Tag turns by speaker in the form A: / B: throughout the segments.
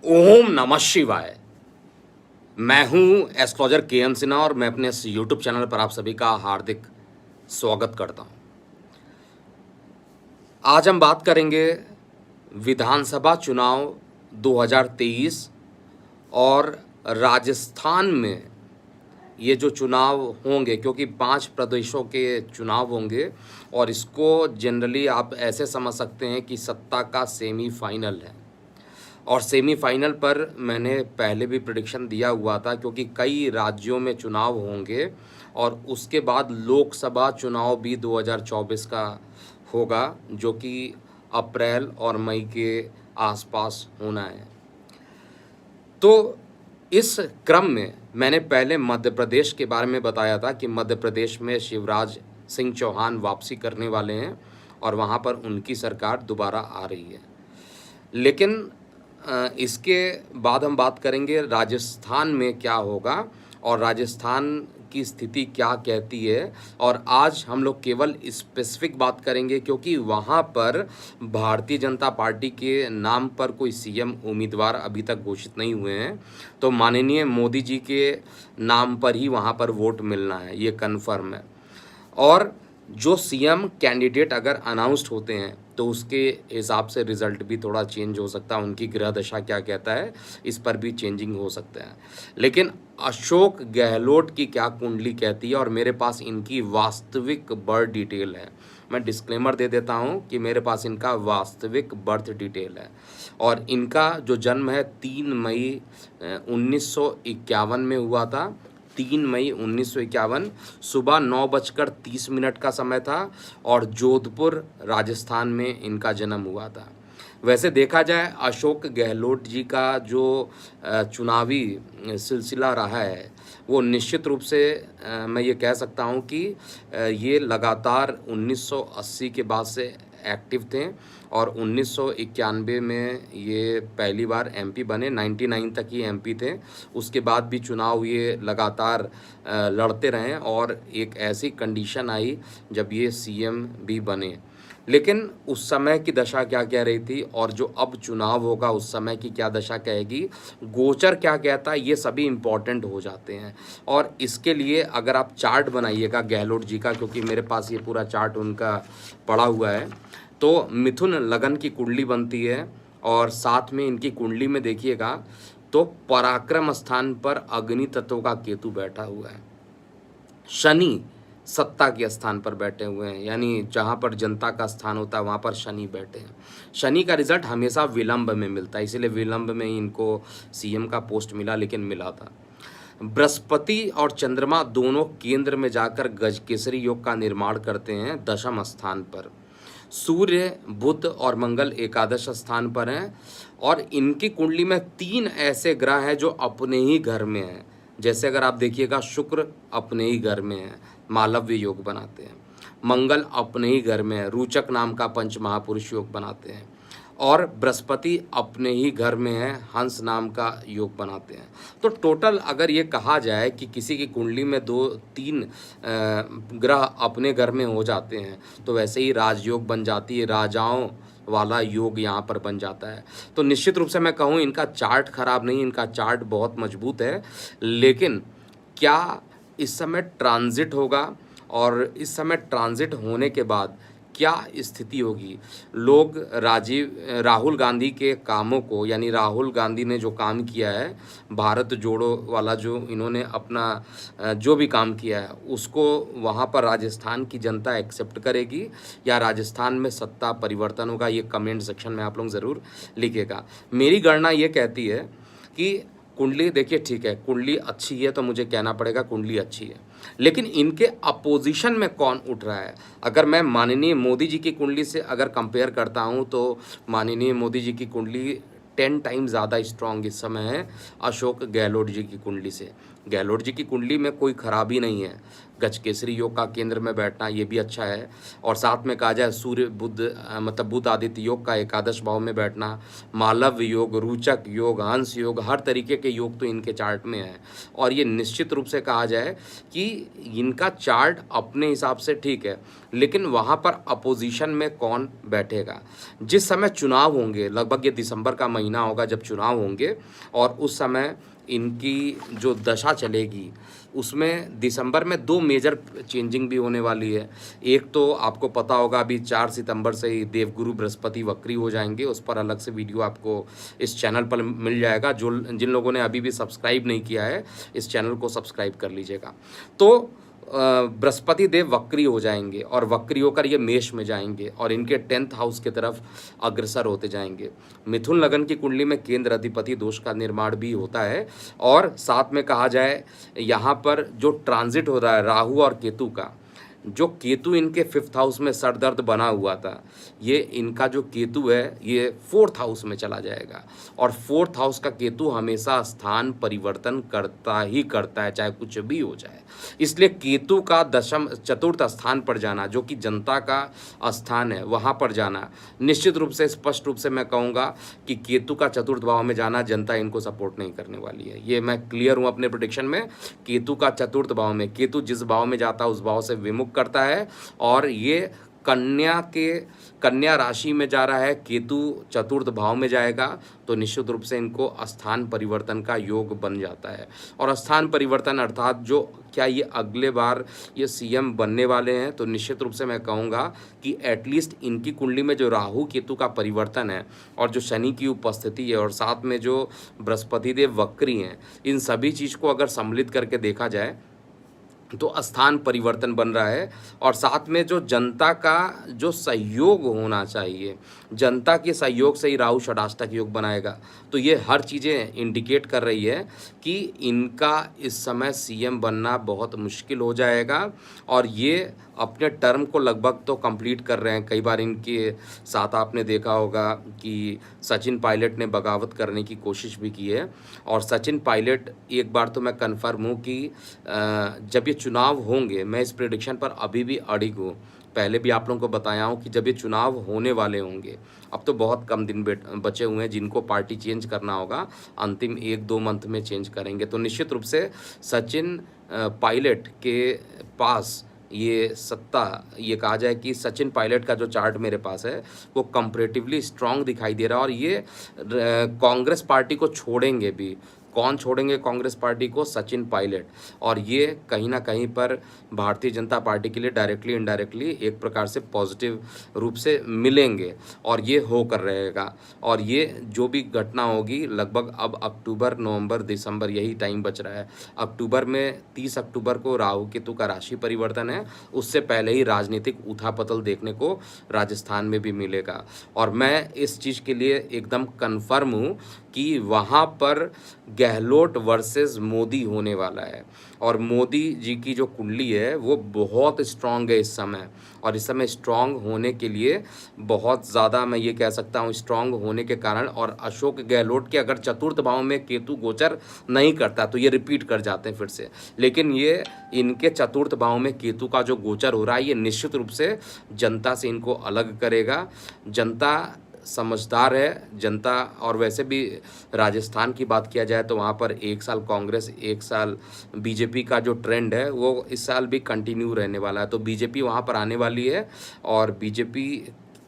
A: ओम नमः शिवाय। मैं हूं एस्ट्रोलॉजर के एम सिन्हा और मैं अपने इस यूट्यूब चैनल पर आप सभी का हार्दिक स्वागत करता हूं। आज हम बात करेंगे विधानसभा चुनाव 2023 और राजस्थान में ये जो चुनाव होंगे, क्योंकि 5 प्रदेशों के चुनाव होंगे और इसको जनरली आप ऐसे समझ सकते हैं कि सत्ता का सेमीफाइनल है। और सेमीफाइनल पर मैंने पहले भी प्रेडिक्शन दिया हुआ था, क्योंकि कई राज्यों में चुनाव होंगे और उसके बाद लोकसभा चुनाव भी 2024 का होगा, जो कि अप्रैल और मई के आसपास होना है। तो इस क्रम में मैंने पहले मध्य प्रदेश के बारे में बताया था कि मध्य प्रदेश में शिवराज सिंह चौहान वापसी करने वाले हैं और वहाँ पर उनकी सरकार दोबारा आ रही है। लेकिन इसके बाद हम बात करेंगे राजस्थान में क्या होगा और राजस्थान की स्थिति क्या कहती है। और आज हम लोग केवल स्पेसिफिक बात करेंगे, क्योंकि वहाँ पर भारतीय जनता पार्टी के नाम पर कोई सीएम उम्मीदवार अभी तक घोषित नहीं हुए हैं। तो माननीय मोदी जी के नाम पर ही वहाँ पर वोट मिलना है, ये कन्फर्म है। और जो सीएम कैंडिडेट अगर अनाउंस्ड होते हैं तो उसके हिसाब से रिज़ल्ट भी थोड़ा चेंज हो सकता है, उनकी ग्रह दशा क्या कहता है इस पर भी चेंजिंग हो सकता है। लेकिन अशोक गहलोत की क्या कुंडली कहती है और मेरे पास इनकी वास्तविक बर्थ डिटेल है। मैं डिस्क्लेमर दे देता हूं कि मेरे पास इनका वास्तविक बर्थ डिटेल है और इनका जो जन्म है 3 मई 1951 में हुआ था। 3 मई 1951 सुबह 9:30 का समय था और जोधपुर राजस्थान में इनका जन्म हुआ था। वैसे देखा जाए अशोक गहलोत जी का जो चुनावी सिलसिला रहा है वो निश्चित रूप से मैं ये कह सकता हूँ कि ये लगातार 1980 के बाद से एक्टिव थे और 1991 में ये पहली बार एमपी बने। 99 तक ही एमपी थे, उसके बाद भी चुनाव ये लगातार लड़ते रहे और एक ऐसी कंडीशन आई जब ये सीएम भी बने। लेकिन उस समय की दशा क्या कह रही थी और जो अब चुनाव होगा उस समय की क्या दशा कहेगी, गोचर क्या कहता है, ये सभी इम्पॉर्टेंट हो जाते हैं। और इसके लिए अगर आप चार्ट बनाइएगा गहलोत जी का, क्योंकि मेरे पास ये पूरा चार्ट उनका पड़ा हुआ है, तो मिथुन लगन की कुंडली बनती है और साथ में इनकी कुंडली में देखिएगा तो पराक्रम स्थान पर अग्नि तत्व का केतु बैठा हुआ है। शनि सत्ता के स्थान पर बैठे हुए हैं, यानी जहाँ पर जनता का स्थान होता है वहाँ पर शनि बैठे हैं। शनि का रिजल्ट हमेशा विलंब में मिलता है, इसीलिए विलंब में ही इनको सीएम का पोस्ट मिला, लेकिन मिला था। बृहस्पति और चंद्रमा दोनों केंद्र में जाकर गजकेसरी योग का निर्माण करते हैं दशम स्थान पर। सूर्य बुध और मंगल एकादश स्थान पर हैं और इनकी कुंडली में 3 ऐसे ग्रह हैं जो अपने ही घर में हैं। जैसे अगर आप देखिएगा शुक्र अपने ही घर में है, मालव्य योग बनाते हैं। मंगल अपने ही घर में है, रोचक नाम का पंच महापुरुष योग बनाते हैं। और बृहस्पति अपने ही घर में है, हंस नाम का योग बनाते हैं। तो टोटल अगर ये कहा जाए कि किसी की कुंडली में 2-3 ग्रह अपने घर में हो जाते हैं तो वैसे ही राजयोग बन जाती है, राजाओं वाला योग यहाँ पर बन जाता है। तो निश्चित रूप से मैं कहूँ इनका चार्ट खराब नहीं, इनका चार्ट बहुत मजबूत है। लेकिन क्या इस समय ट्रांजिट होगा और इस समय ट्रांजिट होने के बाद क्या स्थिति होगी, लोग राहुल गांधी के कामों को, यानी राहुल गांधी ने जो काम किया है भारत जोड़ो वाला, जो इन्होंने अपना जो भी काम किया है उसको वहाँ पर राजस्थान की जनता एक्सेप्ट करेगी या राजस्थान में सत्ता परिवर्तन होगा, ये कमेंट सेक्शन में आप लोग ज़रूर लिखिएगा। मेरी गणना ये कहती है कि कुंडली देखिए ठीक है, कुंडली अच्छी है तो मुझे कहना पड़ेगा कुंडली अच्छी है, लेकिन इनके अपोजिशन में कौन उठ रहा है। अगर मैं माननीय मोदी जी की कुंडली से अगर कंपेयर करता हूं तो माननीय मोदी जी की कुंडली 10 टाइम ज़्यादा स्ट्रॉन्ग इस समय है अशोक गहलोत जी की कुंडली से। गहलोत जी की कुंडली में कोई खराबी नहीं है। गजकेसरी योग का केंद्र में बैठना ये भी अच्छा है। और साथ में कहा जाए सूर्य बुध मतलब बुध आदित्य योग का एकादश भाव में बैठना, मालव्य योग, रुचक योग, हंस योग, हर तरीके के योग तो इनके चार्ट में है। और ये निश्चित रूप से कहा जाए कि इनका चार्ट अपने हिसाब से ठीक है, लेकिन वहाँ पर अपोजिशन में कौन बैठेगा। जिस समय चुनाव होंगे, लगभग ये दिसंबर का महीना होगा जब चुनाव होंगे, और उस समय इनकी जो दशा चलेगी उसमें दिसंबर में 2 मेजर चेंजिंग भी होने वाली है। एक तो आपको पता होगा अभी 4 सितंबर से ही देवगुरु बृहस्पति वक्री हो जाएंगे, उस पर अलग से वीडियो आपको इस चैनल पर मिल जाएगा। जो जिन लोगों ने अभी भी सब्सक्राइब नहीं किया है, इस चैनल को सब्सक्राइब कर लीजिएगा। तो बृहस्पति देव वक्री हो जाएंगे और वक्री होकर ये मेष में जाएंगे और इनके 10th हाउस की तरफ अग्रसर होते जाएंगे। मिथुन लगन की कुंडली में केंद्र अधिपति दोष का निर्माण भी होता है। और साथ में कहा जाए यहाँ पर जो ट्रांजिट हो रहा है राहु और केतु का, जो केतु इनके 5th हाउस में सर दर्द बना हुआ था, ये इनका जो केतु है ये 4th हाउस में चला जाएगा। और 4th हाउस का केतु हमेशा स्थान परिवर्तन करता ही करता है, चाहे कुछ भी हो जाए। इसलिए केतु का चतुर्थ स्थान पर जाना, जो कि जनता का स्थान है, वहाँ पर जाना निश्चित रूप से, स्पष्ट रूप से मैं कहूँगा कि केतु का चतुर्थ भाव में जाना, जनता इनको सपोर्ट नहीं करने वाली है। ये मैं क्लियर हूँ अपने प्रेडिक्शन में। केतु का चतुर्थ भाव में, केतु जिस भाव में जाता है उस भाव से विमुख करता है। और ये कन्या राशि में जा रहा है, केतु चतुर्थ भाव में जाएगा, तो निश्चित रूप से इनको स्थान परिवर्तन का योग बन जाता है। और स्थान परिवर्तन अर्थात जो क्या ये अगले बार ये सीएम बनने वाले हैं, तो निश्चित रूप से मैं कहूँगा कि एटलीस्ट इनकी कुंडली में जो राहु केतु का परिवर्तन है और जो शनि की उपस्थिति है और साथ में जो बृहस्पति देव वक्री हैं, इन सभी चीज़ को अगर सम्मिलित करके देखा जाए तो स्थान परिवर्तन बन रहा है। और साथ में जो जनता का जो सहयोग होना चाहिए, जनता के सहयोग से ही राहु षडाष्टक योग बनाएगा। तो ये हर चीज़ें इंडिकेट कर रही है कि इनका इस समय सीएम बनना बहुत मुश्किल हो जाएगा। और ये अपने टर्म को लगभग तो कंप्लीट कर रहे हैं। कई बार इनके साथ आपने देखा होगा कि सचिन पायलट ने बगावत करने की कोशिश भी की है। और सचिन पायलट, एक बार तो मैं कन्फर्म हूँ कि जब ये चुनाव होंगे, मैं इस प्रेडिक्शन पर अभी भी अड़िग हूँ। पहले भी आप लोगों को बताया हूँ कि जब ये चुनाव होने वाले होंगे, अब तो बहुत कम दिन बचे हुए हैं जिनको पार्टी चेंज करना होगा, अंतिम 1-2 मंथ में चेंज करेंगे। तो निश्चित रूप से सचिन पायलट के पास ये सत्ता, ये कहा जाए कि सचिन पायलट का जो चार्ट मेरे पास है वो कंपैरेटिवली स्ट्रांग दिखाई दे रहा है। और ये कांग्रेस पार्टी को छोड़ेंगे भी। कौन छोड़ेंगे कांग्रेस पार्टी को? सचिन पायलट। और ये कहीं ना कहीं पर भारतीय जनता पार्टी के लिए डायरेक्टली इनडायरेक्टली एक प्रकार से पॉजिटिव रूप से मिलेंगे और ये होकर रहेगा। और ये जो भी घटना होगी, लगभग अब अक्टूबर, नवंबर, दिसंबर यही टाइम बच रहा है। अक्टूबर में 30 अक्टूबर को राहु केतु का राशि परिवर्तन है, उससे पहले ही राजनीतिक उथापतल देखने को राजस्थान में भी मिलेगा। और मैं इस चीज़ के लिए एकदम कन्फर्म हूँ कि वहाँ पर गहलोत वर्सेस मोदी होने वाला है। और मोदी जी की जो कुंडली है वो बहुत स्ट्रांग है इस समय। और इस समय स्ट्रांग होने के लिए बहुत ज़्यादा, मैं ये कह सकता हूँ, स्ट्रांग होने के कारण, और अशोक गहलोत के अगर चतुर्थ भाव में केतु गोचर नहीं करता तो ये रिपीट कर जाते हैं फिर से। लेकिन ये इनके चतुर्थ भाव में केतु का जो गोचर हो रहा है, ये निश्चित रूप से जनता से इनको अलग करेगा। जनता समझदार है जनता। और वैसे भी राजस्थान की बात किया जाए तो वहाँ पर 1 साल कांग्रेस, 1 साल बीजेपी का जो ट्रेंड है वो इस साल भी कंटिन्यू रहने वाला है। तो बीजेपी वहाँ पर आने वाली है। और बीजेपी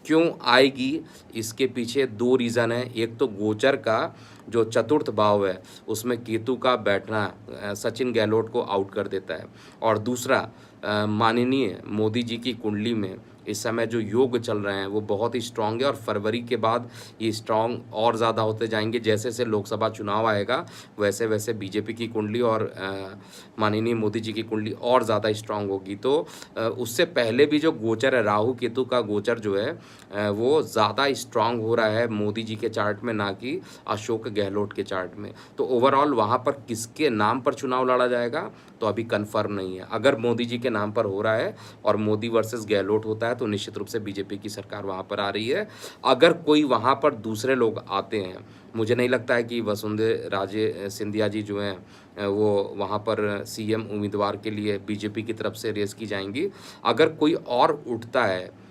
A: क्यों आएगी, इसके पीछे 2 रीज़न है। एक तो गोचर का जो चतुर्थ भाव है उसमें केतु का बैठना सचिन गहलोत को आउट कर देता है। और दूसरा, माननीय मोदी जी की कुंडली में इस समय जो योग चल रहे हैं वो बहुत ही स्ट्रांग है। और फरवरी के बाद ये स्ट्रांग और ज़्यादा होते जाएंगे। जैसे जैसे लोकसभा चुनाव आएगा वैसे वैसे बीजेपी की कुंडली और माननीय मोदी जी की कुंडली और ज़्यादा स्ट्रांग होगी। तो उससे पहले भी जो गोचर है, राहु केतु का गोचर जो है वो ज़्यादा स्ट्रांग हो रहा है मोदी जी के चार्ट में, ना कि अशोक गहलोत के चार्ट में। तो ओवरऑल वहाँ पर किसके नाम पर चुनाव लड़ा जाएगा, तो अभी कंफर्म नहीं है। अगर मोदी जी के नाम पर हो रहा है और मोदी वर्सेस गहलोत होता है तो निश्चित रूप से बीजेपी की सरकार वहाँ पर आ रही है। अगर कोई वहाँ पर दूसरे लोग आते हैं, मुझे नहीं लगता है कि वसुंधरा राजे सिंधिया जी जो हैं वो वहाँ पर सीएम उम्मीदवार के लिए बीजेपी की तरफ से रेस की जाएंगी। अगर कोई और उठता है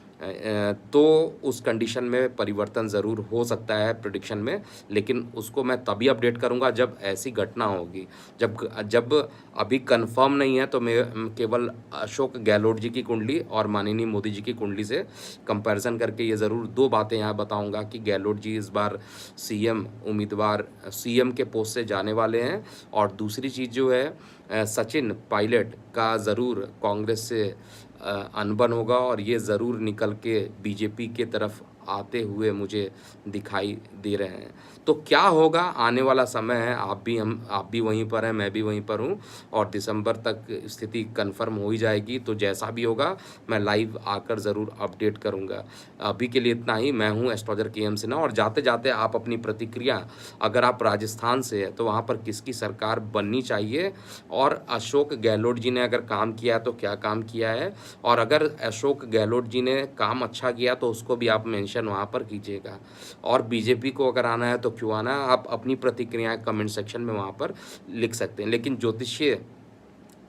A: तो उस कंडीशन में परिवर्तन ज़रूर हो सकता है प्रेडिक्शन में, लेकिन उसको मैं तभी अपडेट करूंगा जब ऐसी घटना होगी। जब जब अभी कंफर्म नहीं है तो मैं केवल अशोक गहलोत जी की कुंडली और माननीय मोदी जी की कुंडली से कंपैरिजन करके ये ज़रूर दो बातें यहाँ बताऊंगा कि गहलोत जी इस बार सीएम उम्मीदवार सीएम के पोस्ट से जाने वाले हैं। और दूसरी चीज़ जो है सचिन पायलट का ज़रूर कांग्रेस से अनबन होगा और ये ज़रूर निकल के बीजेपी के तरफ आते हुए मुझे दिखाई दे रहे हैं। तो क्या होगा आने वाला समय है, आप भी वहीं पर हैं, मैं भी वहीं पर हूँ और दिसंबर तक स्थिति कंफर्म हो ही जाएगी। तो जैसा भी होगा मैं लाइव आकर ज़रूर अपडेट करूँगा। अभी के लिए इतना ही। मैं हूँ एस्ट्रोलॉजर के.एम. सिन्हा और जाते जाते आप अपनी प्रतिक्रिया, अगर आप राजस्थान से हैं तो वहाँ पर किसकी सरकार बननी चाहिए और अशोक गहलोत जी ने अगर काम किया तो क्या काम किया है, और अगर अशोक गहलोत जी ने काम अच्छा किया तो उसको भी आप मेंशन वहाँ पर कीजिएगा। और बीजेपी को अगर आना है तो क्यों आना है, आप अपनी प्रतिक्रियाएं कमेंट सेक्शन में वहाँ पर लिख सकते हैं। लेकिन ज्योतिषीय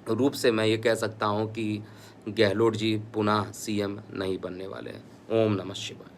A: रूप से मैं ये कह सकता हूँ कि गहलोत जी पुनः सीएम नहीं बनने वाले हैं। ओम नमः शिवाय।